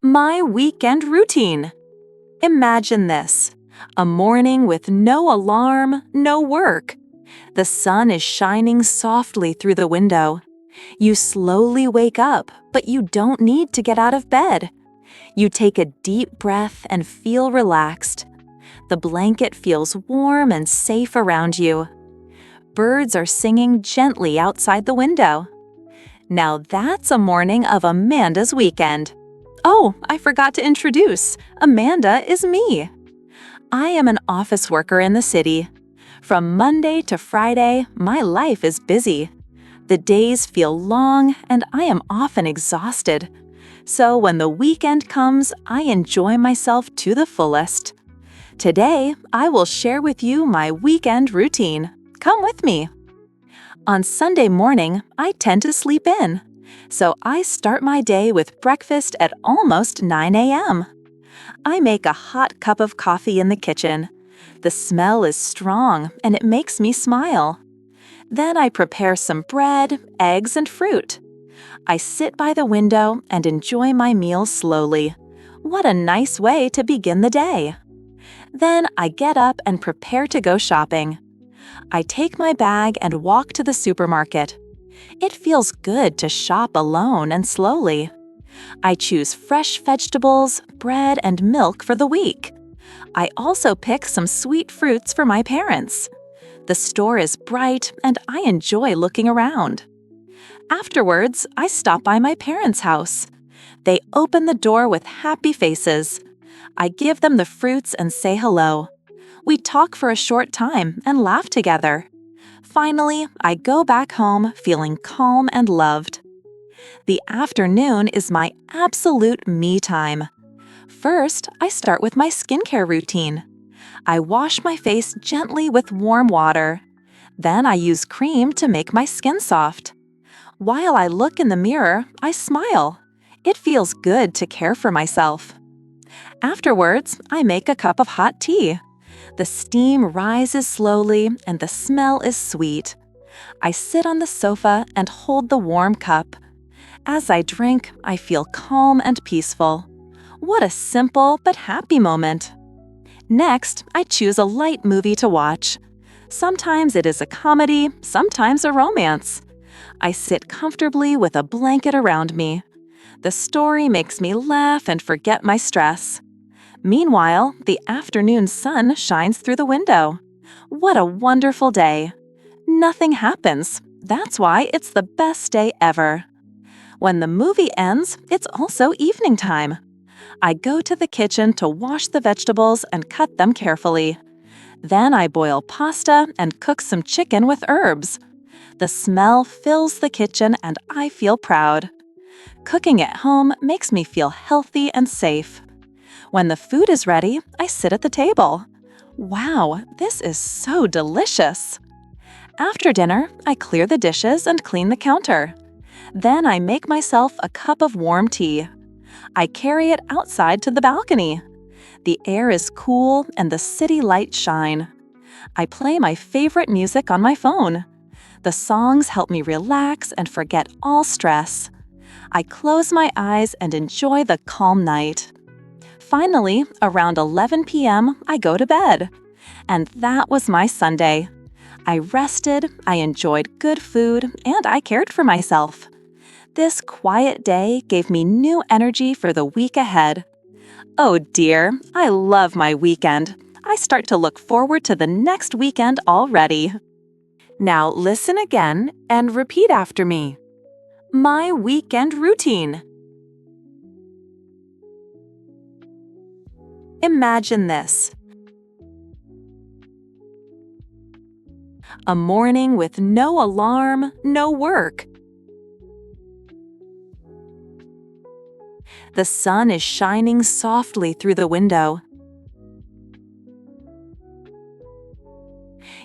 My weekend routine. Imagine this. A morning with no alarm, no work. The sun is shining softly through the window. You slowly wake up, but you don't need to get out of bed. You take a deep breath and feel relaxed. The blanket feels warm and safe around you. Birds are singing gently outside the window. Now that's a morning of Amanda's weekend. Oh, I forgot to introduce. Amanda is me. I am an office worker in the city. From Monday to Friday, my life is busy. The days feel long and I am often exhausted. So when the weekend comes, I enjoy myself to the fullest. Today, I will share with you my weekend routine. Come with me. On Sunday morning, I tend to sleep in. So I start my day with breakfast at almost 9 a.m. I make a hot cup of coffee in the kitchen. The smell is strong and it makes me smile. Then I prepare some bread, eggs, and fruit. I sit by the window and enjoy my meal slowly. What a nice way to begin the day. Then I get up and prepare to go shopping. I take my bag and walk to the supermarket. It feels good to shop alone and slowly. I choose fresh vegetables, bread, and milk for the week. I also pick some sweet fruits for my parents. The store is bright and I enjoy looking around. Afterwards, I stop by my parents' house. They open the door with happy faces. I give them the fruits and say hello. We talk for a short time and laugh together. Finally, I go back home feeling calm and loved. The afternoon is my absolute me time. First, I start with my skincare routine. I wash my face gently with warm water. Then I use cream to make my skin soft. While I look in the mirror, I smile. It feels good to care for myself. Afterwards, I make a cup of hot tea. The steam rises slowly and the smell is sweet. I sit on the sofa and hold the warm cup. As I drink, I feel calm and peaceful. What a simple but happy moment. Next, I choose a light movie to watch. Sometimes it is a comedy, sometimes a romance. I sit comfortably with a blanket around me. The story makes me laugh and forget my stress. Meanwhile, the afternoon sun shines through the window. What a wonderful day. Nothing happens. That's why it's the best day ever. When the movie ends, it's also evening time. I go to the kitchen to wash the vegetables and cut them carefully. Then I boil pasta and cook some chicken with herbs. The smell fills the kitchen and I feel proud. Cooking at home makes me feel healthy and safe. When the food is ready, I sit at the table. Wow, this is so delicious! After dinner, I clear the dishes and clean the counter. Then I make myself a cup of warm tea. I carry it outside to the balcony. The air is cool and the city lights shine. I play my favorite music on my phone. The songs help me relax and forget all stress. I close my eyes and enjoy the calm night. Finally, around 11 p.m., I go to bed. And that was my Sunday. I rested, I enjoyed good food, and I cared for myself. This quiet day gave me new energy for the week ahead. Oh dear, I love my weekend. I start to look forward to the next weekend already. Now listen again and repeat after me. My weekend routine. Imagine this. A morning with no alarm, no work. The sun is shining softly through the window.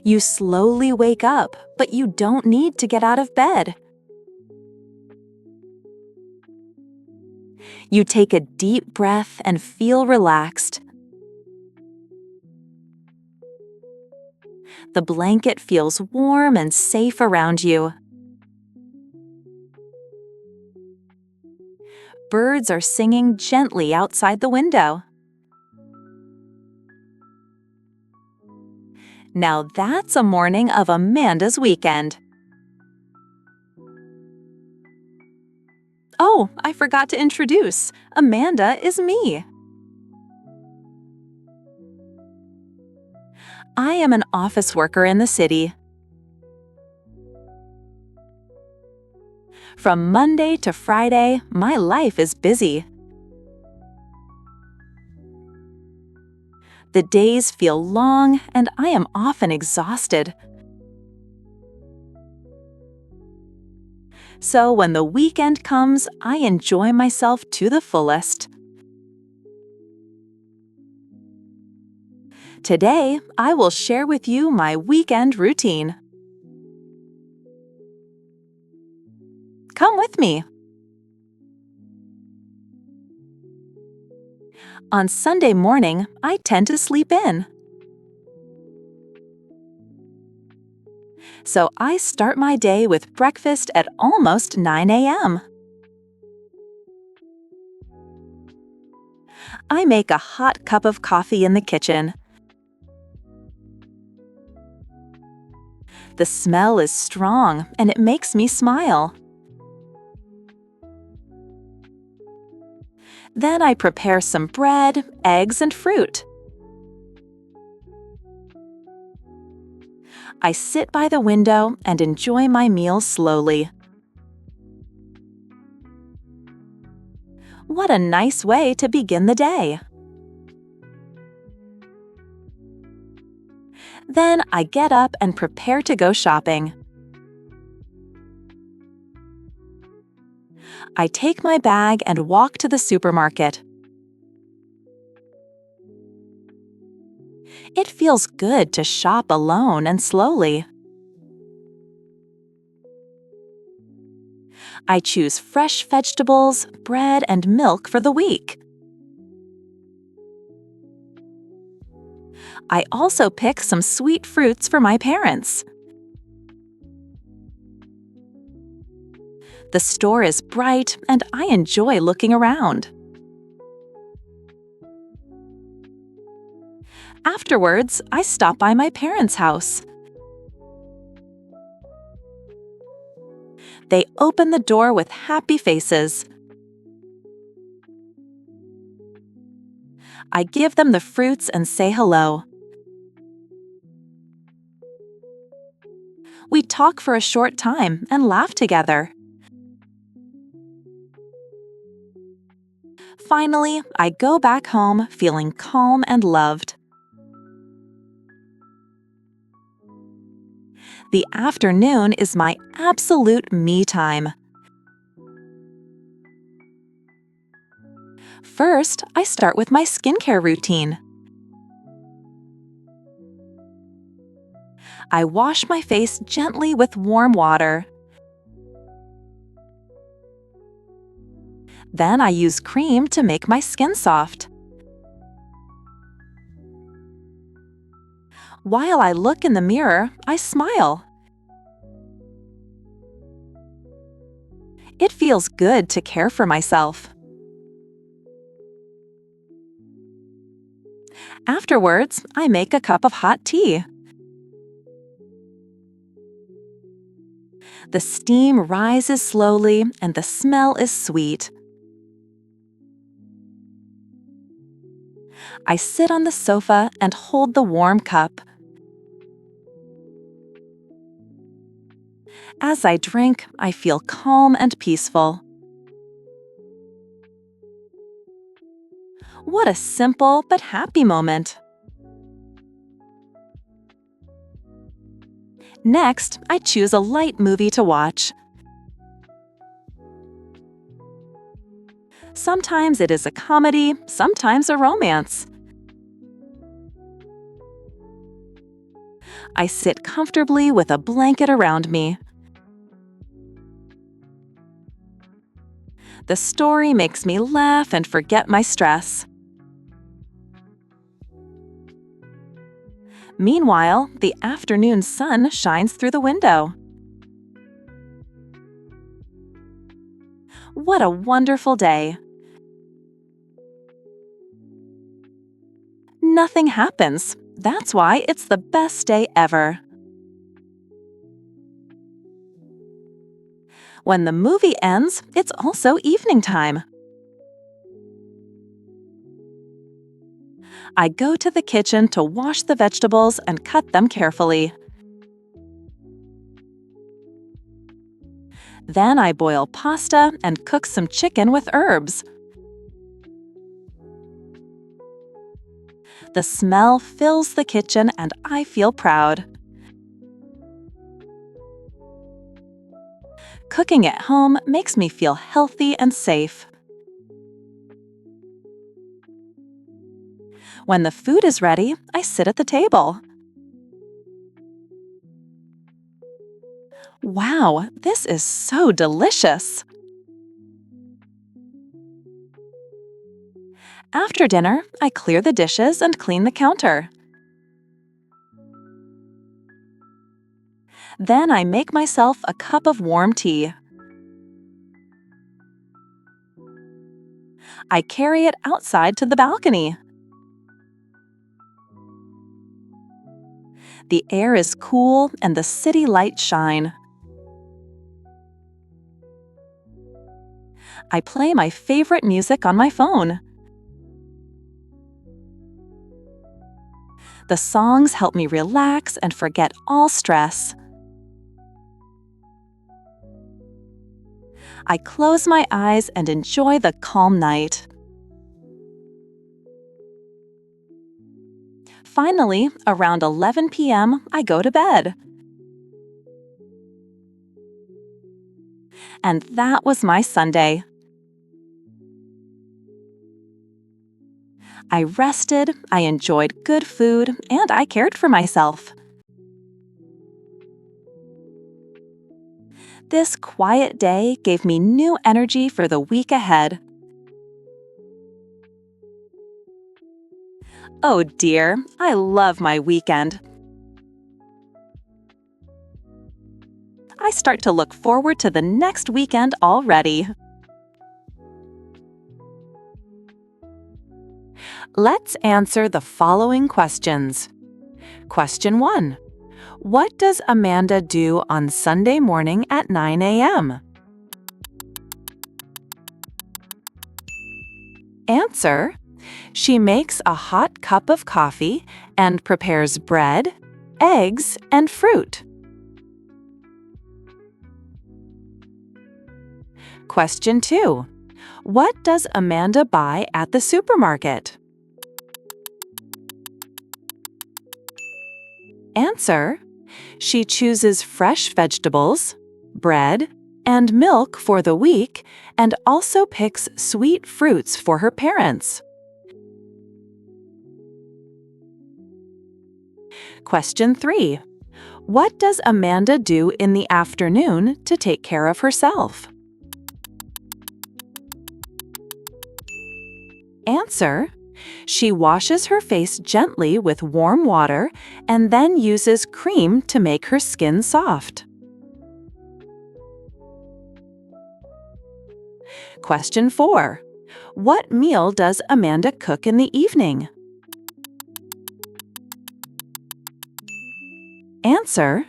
You slowly wake up, but you don't need to get out of bed. You take a deep breath and feel relaxed. The blanket feels warm and safe around you. Birds are singing gently outside the window. Now that's a morning of Amanda's weekend. Oh, I forgot to introduce. Amanda is me. I am an office worker in the city. From Monday to Friday, my life is busy. The days feel long, and I am often exhausted. So when the weekend comes, I enjoy myself to the fullest. Today, I will share with you my weekend routine. Come with me. On Sunday morning, I tend to sleep in. So I start my day with breakfast at almost 9 a.m. I make a hot cup of coffee in the kitchen. The smell is strong and it makes me smile. Then I prepare some bread, eggs, and fruit. I sit by the window and enjoy my meal slowly. What a nice way to begin the day! Then I get up and prepare to go shopping. I take my bag and walk to the supermarket. It feels good to shop alone and slowly. I choose fresh vegetables, bread, and milk for the week. I also pick some sweet fruits for my parents. The store is bright and I enjoy looking around. Afterwards, I stop by my parents' house. They open the door with happy faces. I give them the fruits and say hello. We talk for a short time and laugh together. Finally, I go back home feeling calm and loved. The afternoon is my absolute me time. First, I start with my skincare routine. I wash my face gently with warm water. Then I use cream to make my skin soft. While I look in the mirror, I smile. It feels good to care for myself. Afterwards, I make a cup of hot tea. The steam rises slowly and the smell is sweet. I sit on the sofa and hold the warm cup. As I drink, I feel calm and peaceful. What a simple but happy moment! Next, I choose a light movie to watch. Sometimes it is a comedy, sometimes a romance. I sit comfortably with a blanket around me. The story makes me laugh and forget my stress. Meanwhile, the afternoon sun shines through the window. What a wonderful day! Nothing happens. That's why it's the best day ever. When the movie ends, it's also evening time. I go to the kitchen to wash the vegetables and cut them carefully. Then I boil pasta and cook some chicken with herbs. The smell fills the kitchen and I feel proud. Cooking at home makes me feel healthy and safe. When the food is ready, I sit at the table. Wow, this is so delicious! After dinner, I clear the dishes and clean the counter. Then I make myself a cup of warm tea. I carry it outside to the balcony. The air is cool and the city lights shine. I play my favorite music on my phone. The songs help me relax and forget all stress. I close my eyes and enjoy the calm night. Finally, around 11 p.m., I go to bed. And that was my Sunday. I rested, I enjoyed good food, and I cared for myself. This quiet day gave me new energy for the week ahead. Oh dear, I love my weekend. I start to look forward to the next weekend already. Let's answer the following questions. Question 1. What does Amanda do on Sunday morning at 9 a.m.? Answer. She makes a hot cup of coffee and prepares bread, eggs, and fruit. Question 2. What does Amanda buy at the supermarket? Answer. She chooses fresh vegetables, bread, and milk for the week and also picks sweet fruits for her parents. Question 3. What does Amanda do in the afternoon to take care of herself? Answer. She washes her face gently with warm water and then uses cream to make her skin soft. Question 4. What meal does Amanda cook in the evening? Answer.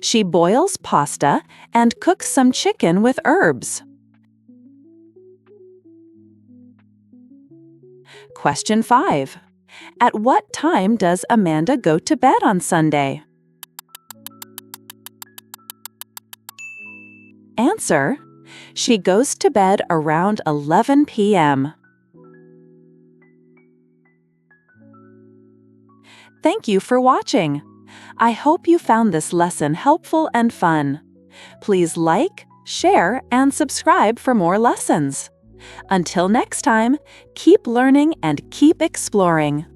She boils pasta and cooks some chicken with herbs. Question 5. At what time does Amanda go to bed on Sunday? Answer. She goes to bed around 11 p.m. Thank you for watching. I hope you found this lesson helpful and fun. Please like, share, and subscribe for more lessons. Until next time, keep learning and keep exploring.